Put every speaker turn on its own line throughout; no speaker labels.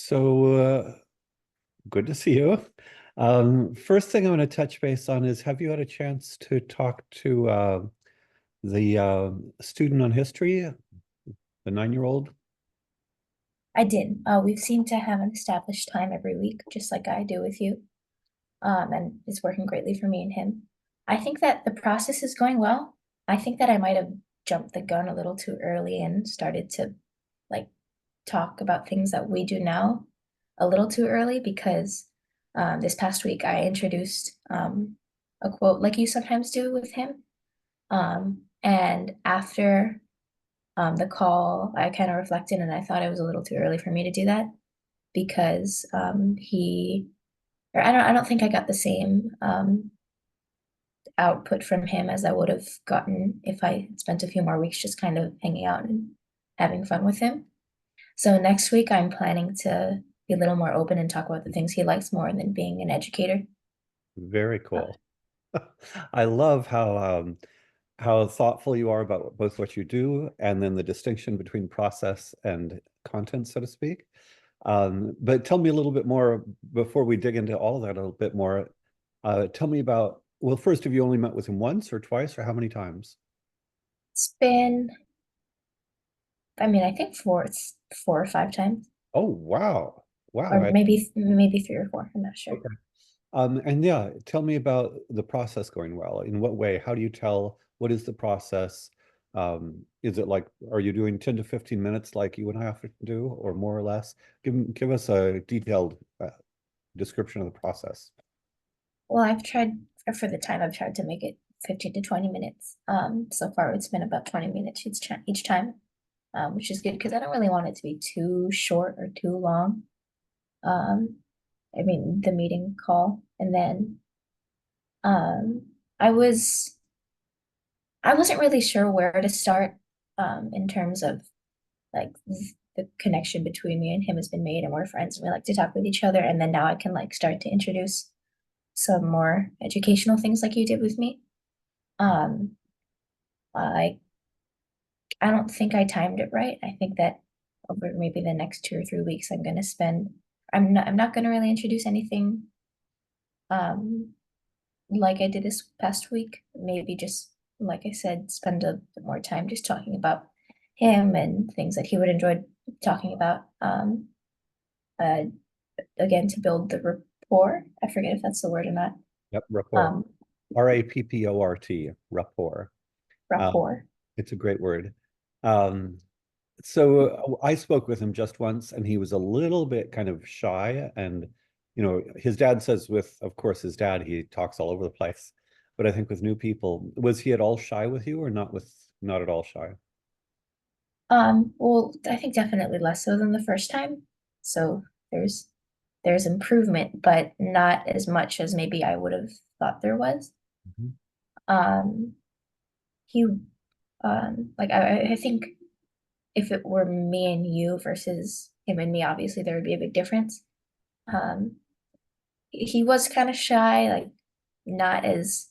So good to see you. First thing I want to touch base on is, have you had a chance to talk to the student on history, the 9-year-old?
I did. We seem to have an established time every week, just like I do with you. And it's working greatly for me and him. I think that the process is going well. I think that I might have jumped the gun a little too early and started to like talk about things that we do now a little too early because this past week I introduced a quote like you sometimes do with him. And after the call, I kind of reflected and I thought it was a little too early for me to do that because I don't think I got the same output from him as I would have gotten if I spent a few more weeks just kind of hanging out and having fun with him. So next week I'm planning to be a little more open and talk about the things he likes more than being an educator.
Very
Uh,
cool. I love how thoughtful you are about both what you do and then the distinction between process and content, so to speak. But tell me a little bit more before we dig into all of that a little bit more. Tell me about, well, first, have you only met with him once or twice or how many times?
it's been, I mean, I think it's 4 or 5 times,
Oh, wow.
or
Wow.
maybe 3 or 4. I'm not sure.
Okay. And yeah, tell me about the process going well. In what way? How do you tell? What is the process? Is it like, are you doing 10 to 15 minutes like you and I often do, or more or less? Give us a detailed description of the process.
Well, I've tried for the time I've tried to make it 15 to 20 minutes. So far it's been about 20 minutes each time, which is good because I don't really want it to be too short or too long. Um, I mean the meeting call, and then um, I was I wasn't really sure where to start in terms of like the connection between me and him has been made, and we're friends and we like to talk with each other. And then now I can like start to introduce some more educational things like you did with me. Um, I I don't think I timed it right. I think that over maybe the next 2 or 3 weeks, I'm not gonna really introduce anything um like I did this past week. Maybe just like I said, spend a bit more time just talking about him and things that he would enjoy talking about. Uh, again, to build the rapport. I forget if that's the word or not.
Yep, rapport.
Um,
Rapport, rapport. Um,
rapport.
it's a great word. Um, so I spoke with him just once, and he was a little bit kind of shy. And, his dad says of course, his dad, he talks all over the place. But I think with new people, was he at all shy with you or not at all shy?
Well, I think definitely less so than the first time. So there's there's improvement, but not as much as maybe I would have thought there was.
Mhm.
Um, he like I think if it were me and you versus him and me, obviously there would be a big difference. Um, he was kind of shy, like not as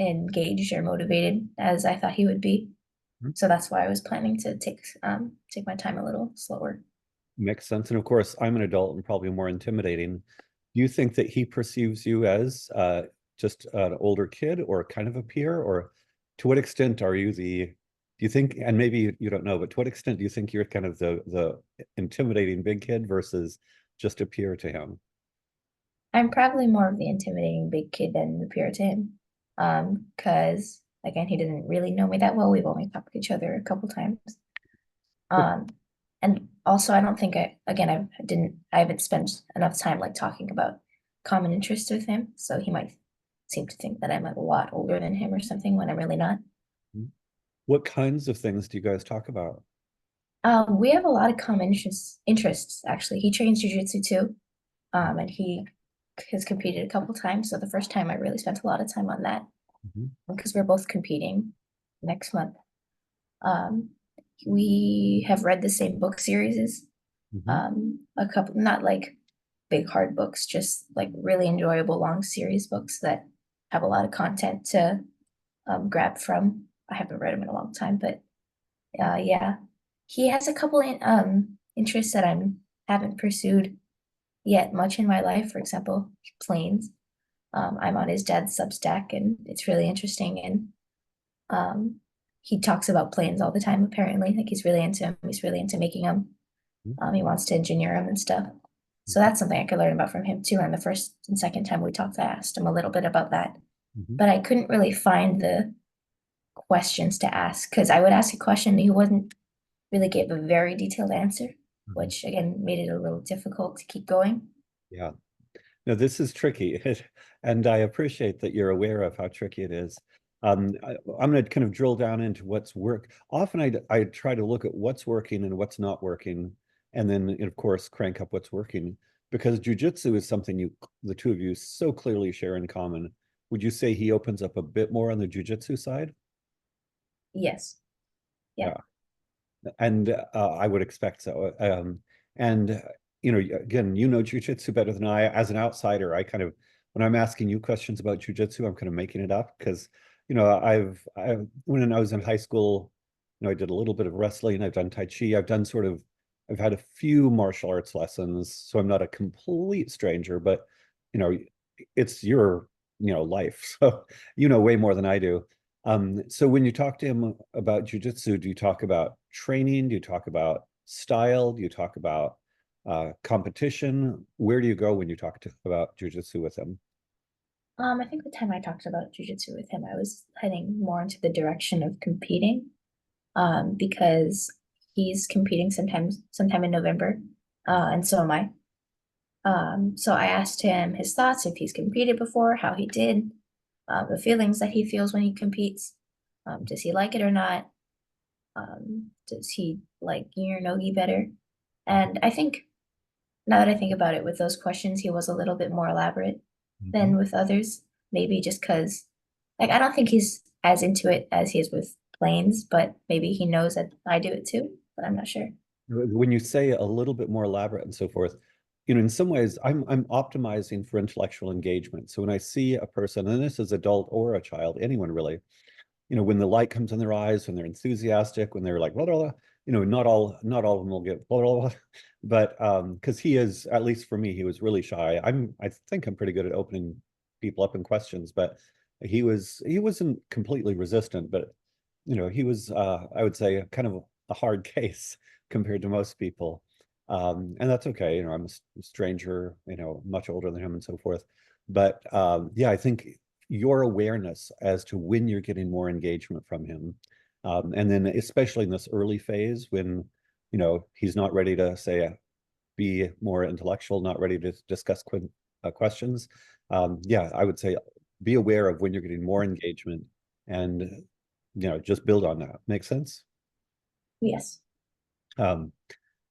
engaged or motivated as I thought he would be. So that's why I was planning to take my time a little slower.
Makes sense. And of course, I'm an adult and probably more intimidating. Do you think that he perceives you as just an older kid or kind of a peer? Or to what extent are you do you think, and maybe you don't know, but to what extent do you think you're kind of the intimidating big kid versus just a peer to him?
I'm probably more of the intimidating big kid than the peer to him. Because again, he didn't really know me that well. We've only talked to each other a couple times. Um, and also I don't think I haven't spent enough time like talking about common interests with him. So he might seem to think that I'm like a lot older than him or something when I'm really not.
What kinds of things do you guys talk about?
We have a lot of common interests actually. He trains jiu-jitsu too. And he has competed a couple times. So the first time I really spent a lot of time on that
Mhm.
because we're both competing next month. Um, we have read the same book series,
Mhm.
a couple, not like big hard books, just like really enjoyable long series books that have a lot of content to grab from. I haven't read them in a long time, but yeah, he has a couple interests that I'm haven't pursued yet much in my life. For example, planes. I'm on his dad's Substack, and it's really interesting. And um, he talks about planes all the time. Apparently, like he's really into them. He's really into making them. He wants to engineer them and stuff. So that's something I could learn about from him too. And the first and second time we talked, I asked him a little bit about that,
Mhm.
but I couldn't really find the questions to ask because I would ask a question and he wouldn't really give a very detailed answer,
Mhm.
which again made it a little difficult to keep going.
Yeah. No, this is tricky, and I appreciate that you're aware of how tricky it is. I'm going to kind of drill down into what's work. Often I try to look at what's working and what's not working, and then of course crank up what's working. Because jujitsu is something the two of you, so clearly share in common. Would you say he opens up a bit more on the jujitsu side?
Yes. Yeah.
Yeah. And I would expect so. And again, you know jujitsu better than I. As an outsider, I kind of, when I'm asking you questions about jujitsu, I'm kind of making it up because, when I was in high school, I did a little bit of wrestling. I've done Tai Chi. I've had a few martial arts lessons, so I'm not a complete stranger. But you know, it's your life, so you know way more than I do. So when you talk to him about jujitsu, do you talk about training? Do you talk about style? Do you talk about competition? Where do you go when you about jujitsu with him?
I think the time I talked about jujitsu with him, I was heading more into the direction of competing, because he's competing sometime in November, and so am I. So I asked him his thoughts, if he's competed before, how he did, the feelings that he feels when he competes. Does he like it or not? Does he like yin or nogi better? And I think now that I think about it, with those questions, he was a little bit more elaborate
Mhm.
than with others. Maybe just because, like, I don't think he's as into it as he is with planes, but maybe he knows that I do it too, but I'm not sure.
When you say a little bit more elaborate and so forth, in some ways, I'm optimizing for intellectual engagement. So when I see a person, and this is adult or a child, anyone really, when the light comes in their eyes, when they're enthusiastic, when they're like, blah, blah, blah, not all of them will get blah, blah, blah. But because he is, at least for me, he was really shy. I think I'm pretty good at opening people up in questions, but he wasn't completely resistant, but he was, I would say, kind of a hard case compared to most people. And that's okay. I'm a stranger, much older than him and so forth. But yeah, I think your awareness as to when you're getting more engagement from him. And then especially in this early phase when, he's not ready to say, be more intellectual, not ready to discuss questions. Yeah, I would say be aware of when you're getting more engagement and, just build on that. Make sense?
Yes.
Um,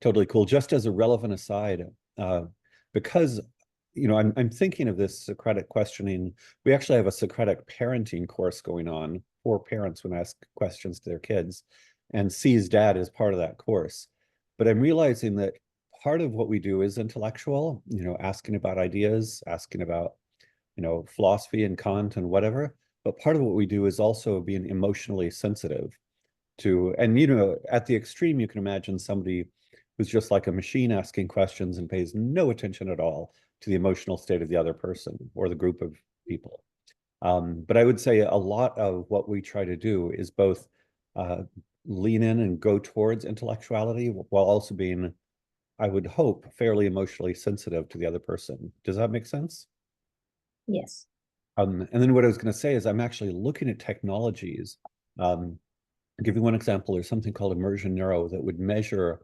Totally cool. Just as a relevant aside, uh, because I'm thinking of this Socratic questioning. We actually have a Socratic parenting course going on for parents when ask questions to their kids, and C's dad is part of that course. But I'm realizing that part of what we do is intellectual, asking about ideas, asking about, philosophy and Kant and whatever. But part of what we do is also being emotionally sensitive and at the extreme you can imagine somebody who's just like a machine asking questions and pays no attention at all to the emotional state of the other person or the group of people. But I would say a lot of what we try to do is both uh, lean in and go towards intellectuality while also being, I would hope, fairly emotionally sensitive to the other person. Does that make sense?
Yes.
And then what I was going to say is I'm actually looking at technologies. um, I'll give you one example. There's something called immersion neuro that would measure,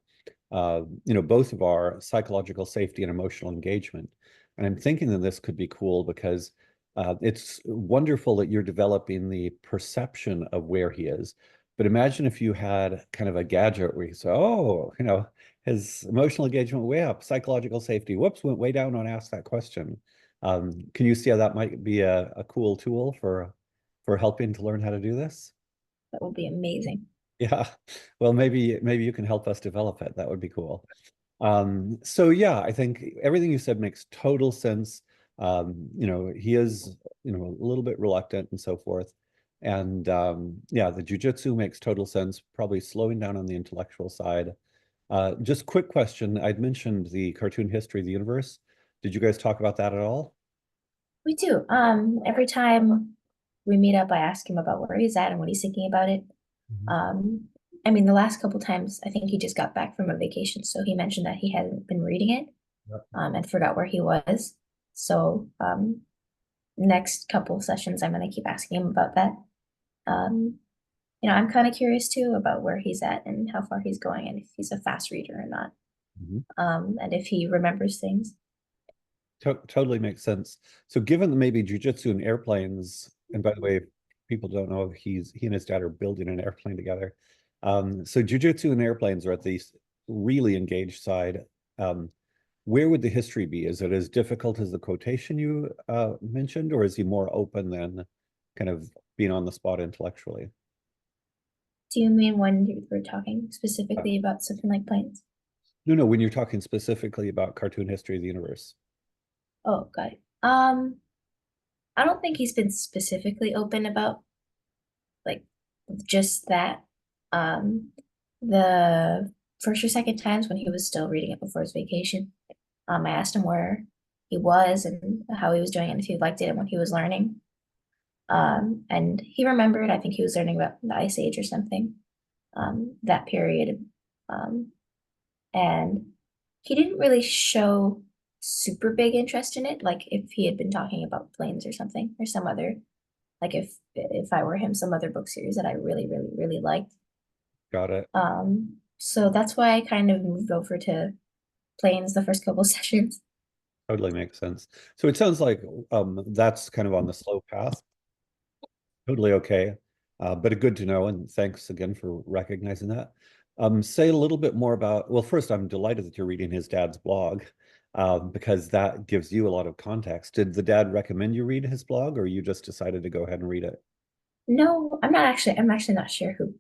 both of our psychological safety and emotional engagement. And I'm thinking that this could be cool because it's wonderful that you're developing the perception of where he is. But imagine if you had kind of a gadget where you say, oh, his emotional engagement way up, psychological safety, whoops, went way down when I asked that question. Can you see how that might be a cool tool for helping to learn how to do this?
That would be amazing.
Yeah. Well, maybe you can help us develop it. That would be cool. So yeah, I think everything you said makes total sense. He is, a little bit reluctant and so forth. And yeah, the jujitsu makes total sense, probably slowing down on the intellectual side. Just quick question. I'd mentioned the cartoon history of the universe. Did you guys talk about that at all?
We do. Every time we meet up, I ask him about where he's at and what he's thinking about it.
Mhm.
Um, I mean, the last couple times, I think he just got back from a vacation, so he mentioned that he hadn't been reading it,
Yep.
and forgot where he was. So, next couple sessions, I'm gonna keep asking him about that. Um, I'm kind of curious too about where he's at and how far he's going, and if he's a fast reader or not,
Mhm.
and if he remembers things.
Totally makes sense. So given that maybe jujitsu and airplanes, and by the way, if people don't know, he and his dad are building an airplane together. So jujitsu and airplanes are at the really engaged side. Um, where would the history be? Is it as difficult as the quotation you mentioned, or is he more open than kind of being on the spot intellectually?
Do you mean when we're talking
Uh,
specifically about something like planes?
no, no, when you're talking specifically about cartoon history of the universe.
Oh, got it. I don't think he's been specifically open about like just that. Um, the first or second times when he was still reading it before his vacation, I asked him where he was and how he was doing and if he liked it and what he was learning. And he remembered, I think he was learning about the Ice Age or something, that period. Um, and he didn't really show super big interest in it, like if he had been talking about planes or something or some other, like if I were him, some other book series that I really, really, really liked.
Got it.
So that's why I kind of moved over to planes the first couple sessions.
Totally makes sense. So it sounds like that's kind of on the slow path. Totally okay. But a good to know, and thanks again for recognizing that. Say a little bit more about, well, first, I'm delighted that you're reading his dad's blog, because that gives you a lot of context. Did the dad recommend you read his blog, or you just decided to go ahead and read it?
No, I'm actually not sure who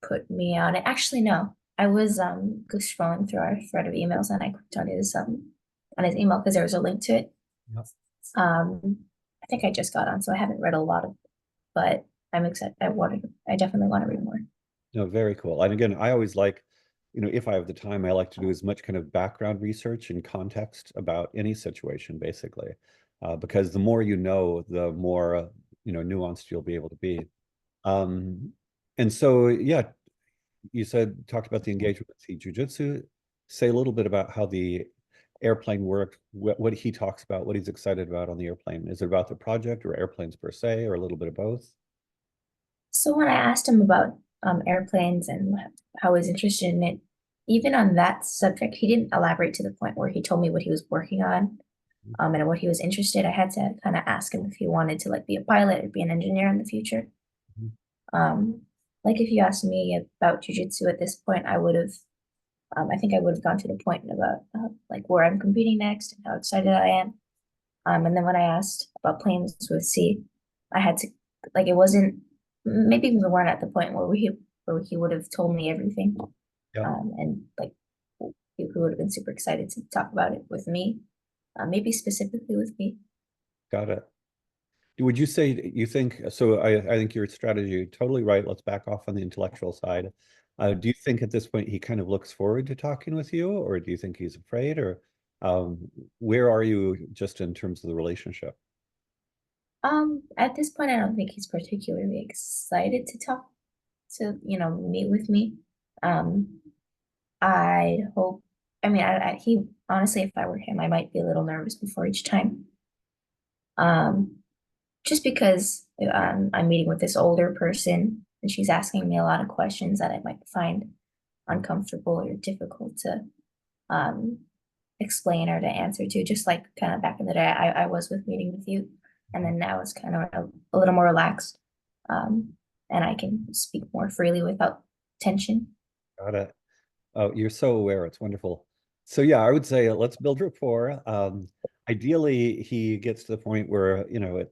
put me on it. Actually, no. I was just scrolling through our thread of emails and I clicked on his email because there was a link to it.
Yep.
Um I think I just got on, so I haven't read a lot of, but I'm excited. I definitely want to read more.
No, very cool. And again, I always like, if I have the time, I like to do as much kind of background research and context about any situation, basically, because the more you know, the more nuanced you'll be able to be. Um, and so, yeah, you said talked about the engagement with the jujitsu. Say a little bit about how the airplane worked, what he talks about, what he's excited about on the airplane. Is it about the project or airplanes per se, or a little bit of both?
So when I asked him about airplanes and how he's interested in it, even on that subject, he didn't elaborate to the point where he told me what he was working on, and what he was interested. I had to kind of ask him if he wanted to like be a pilot or be an engineer in the future.
Mhm.
Um, like if you asked me about jujitsu at this point, I think I would have gone to the point about like where I'm competing next and how excited I am. And then when I asked about planes with C, I had to like it wasn't maybe we weren't at the point where he would have told me everything.
Yeah,
And like he would have been super excited to talk about it with me, maybe specifically with me.
got it. Would you say you think so? I think your strategy totally right. Let's back off on the intellectual side. Do you think at this point he kind of looks forward to talking with you, or do you think he's afraid, or where are you just in terms of the relationship?
At this point, I don't think he's particularly excited to talk to, meet with me. Um, I hope, I mean, he honestly, if I were him, I might be a little nervous before each time. Um, just because I'm meeting with this older person and she's asking me a lot of questions that I might find uncomfortable or difficult to um, explain or to answer to, just like kind of back in the day I was with meeting with you. And then now it's kind of a little more relaxed. Um, and I can speak more freely without tension.
Got it. Oh, you're so aware. It's wonderful. So yeah, I would say let's build rapport. Ideally, he gets to the point where,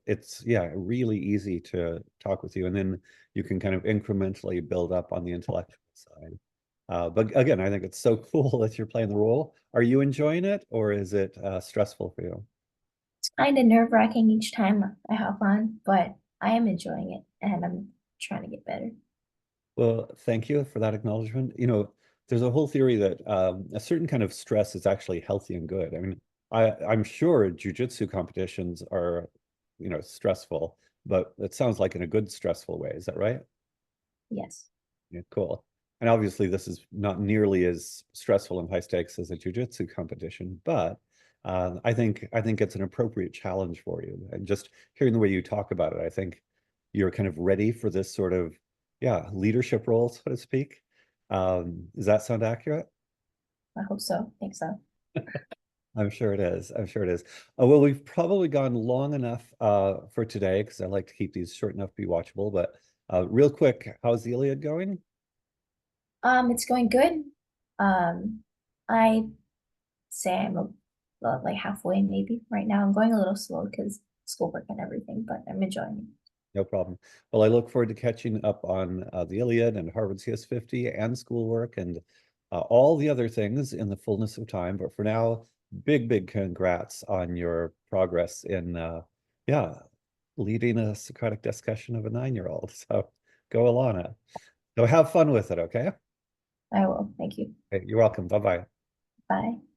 it's yeah, really easy to talk with you, and then you can kind of incrementally build up on the intellectual side. But again, I think it's so cool that you're playing the role. Are you enjoying it, or is it stressful for you?
It's kind of nerve-wracking each time I hop on, but I am enjoying it and I'm trying to get better.
Well, thank you for that acknowledgement. there's a whole theory that a certain kind of stress is actually healthy and good. I mean, I'm sure jiu-jitsu competitions are, stressful, but it sounds like in a good stressful way. Is that right?
Yes.
Yeah, cool. And obviously, this is not nearly as stressful and high stakes as a jiu-jitsu competition, but I think it's an appropriate challenge for you. And just hearing the way you talk about it, I think you're kind of ready for this sort of, yeah, leadership role, so to speak. Does that sound accurate?
I hope so. Think so.
I'm sure it is. I'm sure it is. Well, we've probably gone long enough for today because I like to keep these short enough to be watchable. But real quick, how's the Iliad going?
It's going good. I say I'm like halfway maybe right now. I'm going a little slow because schoolwork and everything, but I'm enjoying it.
No problem. Well, I look forward to catching up on the Iliad and Harvard CS50 and schoolwork and all the other things in the fullness of time. But for now, big, big congrats on your progress in, yeah, leading a Socratic discussion of a 9-year-old. So go, Alana. So have fun with it, okay?
I will. Thank you.
Okay, you're welcome. Bye-bye.
Bye.